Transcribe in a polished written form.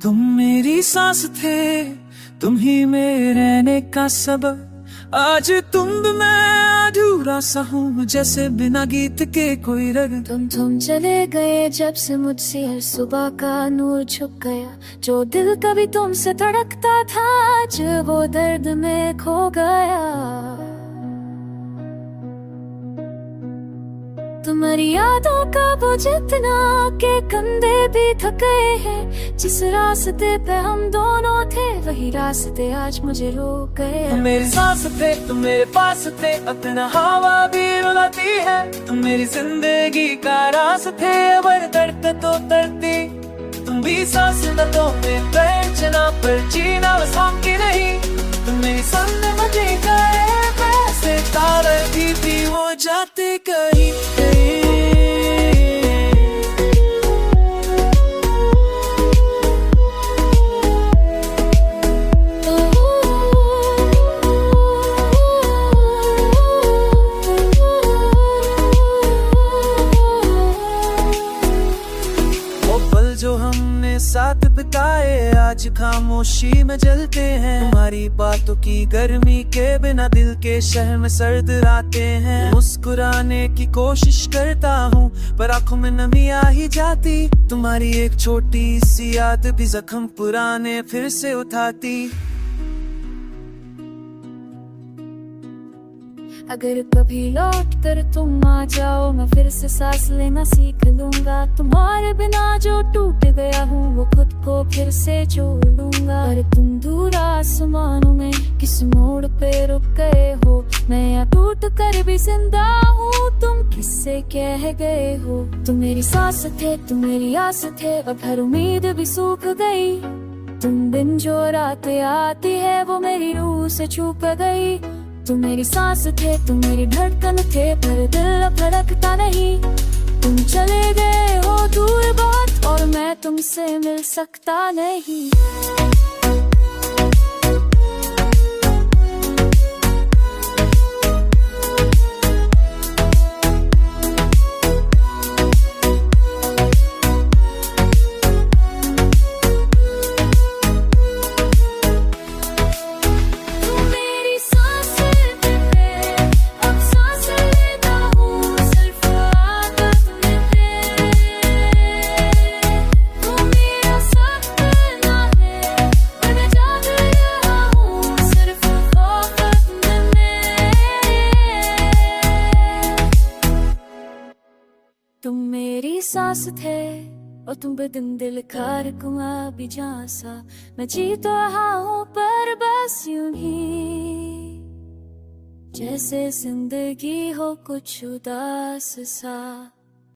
तुम मेरी सांस थे, तुम ही मेरे रहने का सबब। आज तुम भी मैं अधूरा सा हूँ, जैसे बिना गीत के कोई रग। तुम चले गए जब से मुझसे हर सुबह का नूर छुप गया। जो दिल कभी तुमसे धड़कता था, आज वो दर्द में खो गया। तुम्हारी यादों का बोझ इतना के कंधे भी थक गए हैं। जिस रास्ते पे हम दोनों थे, वही रास्ते आज मुझे रोक गए। तुम मेरी सांस थे, तुम मेरे पास थे, अपना हवा भी रुलाती है। तुम मेरी जिंदगी का रास थे, अबर तड़क तो तरती। तुम भी सांस न तो में बेचना, पर जीना बस की नहीं। तुम मेरी संग मुझे गए वैसे तारे भी वो जाते कहीं कहीं। जो हमने साथ बिताए आज खामोशी में जलते हैं। तुम्हारी बातों की गर्मी के बिना दिल के शहर में सर्द रातें हैं। मुस्कुराने की कोशिश करता हूँ, पर आंखों में नमी आ ही जाती। तुम्हारी एक छोटी सी याद भी जख्म पुराने फिर से उठाती। अगर कभी लौट कर तुम आ जाओ, मैं फिर से सांस लेना सीख लूंगा। तुम्हारे बिना जो टूट गया हूँ, वो खुद को फिर से जोड़ लूंगा। पर तुम दूर आसमानों में किस मोड़ पे रुक गए हो। मैं यहाँ टूट कर भी जिंदा हूँ, तुम किससे कह गए हो। तुम मेरी सांस थे, तुम मेरी आस थे, अब हर उम्मीद भी सूख गई। तुम बिन जो रात आती है, वो मेरी रूह से छूप गई। तुम मेरी सांस थे, तुम मेरी धड़कन थे, पर दिल अब धड़कता नहीं। तुम चले गए हो दूर बहुत, और मैं तुमसे मिल सकता नहीं। तुम मेरी सांस थे, और तुम बदन दिल खार कुआ भी झांसा। मैं जी तो रहा हूँ, पर बस यूं ही, जैसे जिंदगी हो कुछ उदास सा।